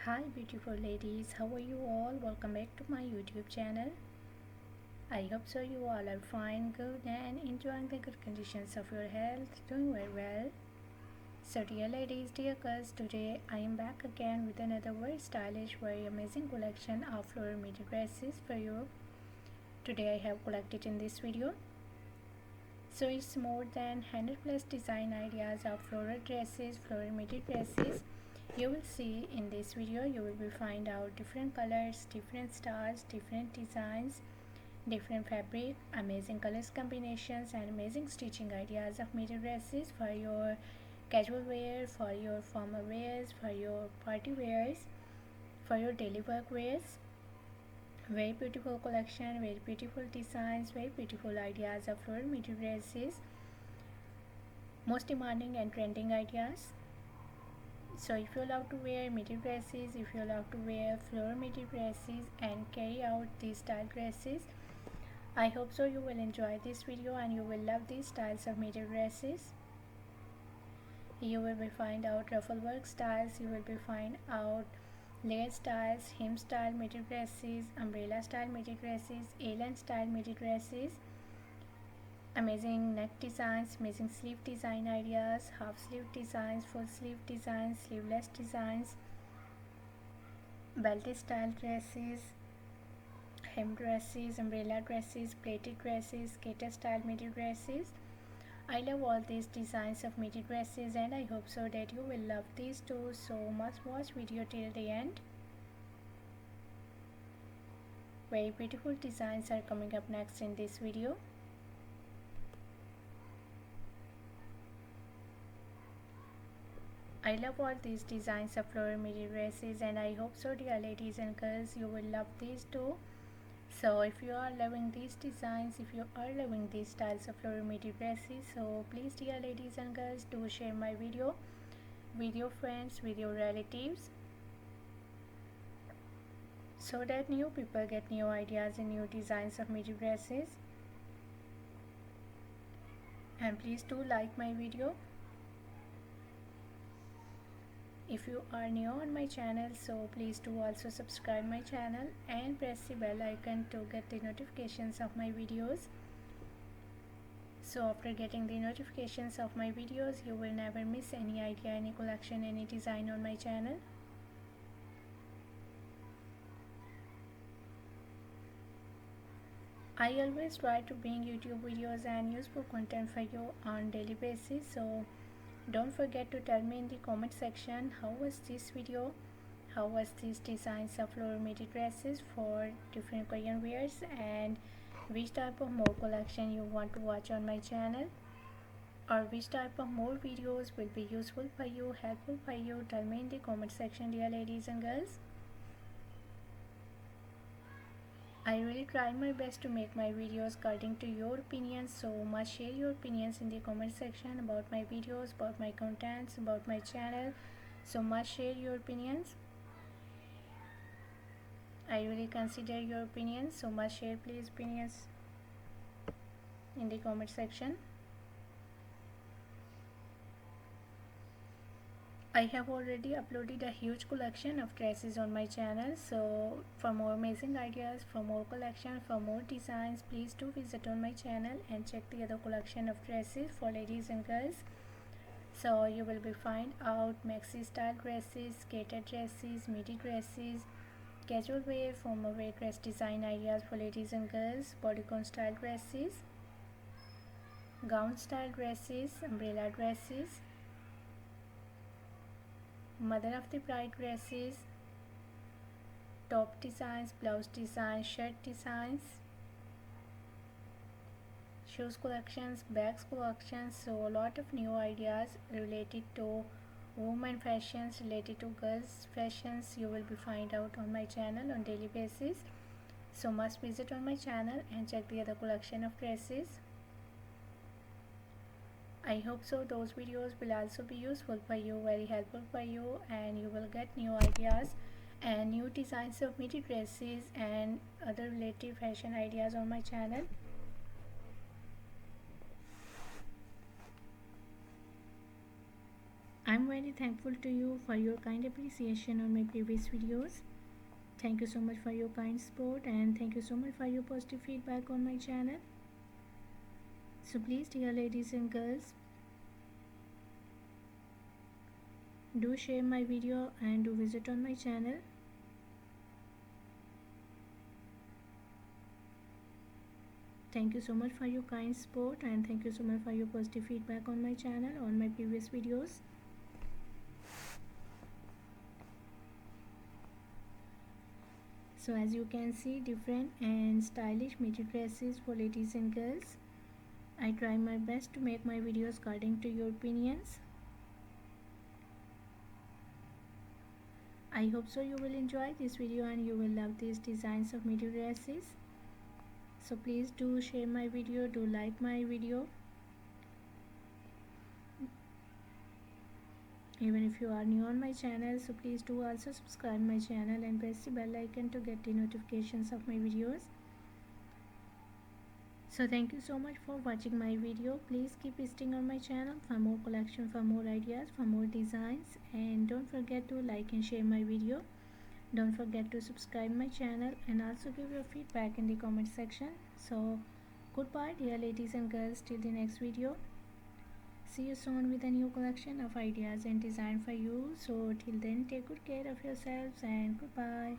Hi beautiful ladies, how are you all? Welcome back to my YouTube channel. I hope so you all are fine, good and enjoying the good conditions of your health, doing very well. So dear ladies, dear girls, today I am back again with another very stylish, very amazing collection of floral midi dresses for you. Today I have collected in this video. So it's more than 100 plus design ideas of floral dresses, floral midi dresses. You will see in this video, you will find out different colors, different styles, different designs, different fabric, amazing colors combinations and amazing stitching ideas of midi dresses for your casual wear, for your formal wears, for your party wears, for your daily work wears. Very beautiful collection, very beautiful designs, very beautiful ideas of floral midi dresses, most demanding and trending ideas. So if you love to wear midi dresses, if you love to wear floral midi dresses and carry out these style dresses, I hope so you will enjoy this video and you will love these styles of midi dresses. You will find out ruffle work styles, you will find out layered styles, hem style midi dresses, umbrella style midi dresses, A-line style midi dresses, amazing neck designs, amazing sleeve design ideas, half sleeve designs, full sleeve designs, sleeveless designs, belted style dresses, hem dresses, umbrella dresses, plated dresses, skater style midi dresses. I love all these designs of midi dresses and I hope so that you will love these too, so must watch video till the end. Very beautiful designs are coming up next in this video. I love all these designs of floral midi dresses and I hope so dear ladies and girls you will love these too. So if you are loving these designs, if you are loving these styles of floral midi dresses, so please dear ladies and girls do share my video with your friends, with your relatives, so that new people get new ideas and new designs of midi dresses. And please do like my video. If you are new on my channel, so please do also subscribe my channel and press the bell icon to get the notifications of my videos. So after getting the notifications of my videos, you will never miss any idea, any collection, any design on my channel. I always try to bring YouTube videos and useful content for you on daily basis. So don't forget to tell me in the comment section how was this video, how was these designs of floral midi dresses for different Korean wears, and which type of more collection you want to watch on my channel, or which type of more videos will be useful for you, helpful for you. Tell me in the comment section dear ladies and girls. I really try my best to make my videos according to your opinions, so must share your opinions in the comment section about my videos, about my contents, about my channel. So must share your opinions. I really consider your opinions, so must share please opinions in the comment section. I have already uploaded a huge collection of dresses on my channel, so for more amazing ideas, for more collection, for more designs, please do visit on my channel and check the other collection of dresses for ladies and girls. So you will find out maxi style dresses, skater dresses, midi dresses, casual wear, formal wear dress design ideas for ladies and girls, bodycon style dresses, gown style dresses, umbrella dresses, mother of the bride dresses, top designs, blouse designs, shirt designs, shoes collections, bags collections. So a lot of new ideas related to women fashions, related to girls fashions you will find out on my channel on daily basis. So must visit on my channel and check the other collection of dresses. I hope so those videos will also be useful for you, very helpful for you, and you will get new ideas and new designs of midi dresses and other related fashion ideas on my channel. I'm very thankful to you for your kind appreciation on my previous videos. Thank you so much for your kind support, and thank you so much for your positive feedback on my channel. So please, dear ladies and girls, do share my video and do visit on my channel. Thank you so much for your kind support, and thank you so much for your positive feedback on my channel on my previous videos. So as you can see, different and stylish midi dresses for ladies and girls. I try my best to make my videos according to your opinions. I hope so you will enjoy this video and you will love these designs of midi dresses. So please do share my video, do like my video. Even if you are new on my channel, so please do also subscribe my channel and press the bell icon to get the notifications of my videos. So thank you so much for watching my video. Please keep visiting on my channel for more collection, for more ideas, for more designs, and don't forget to like and share my video. Don't forget to subscribe my channel and also give your feedback in the comment section. So goodbye dear ladies and girls, till the next video. See you soon with a new collection of ideas and design for you. So till then, take good care of yourselves and goodbye.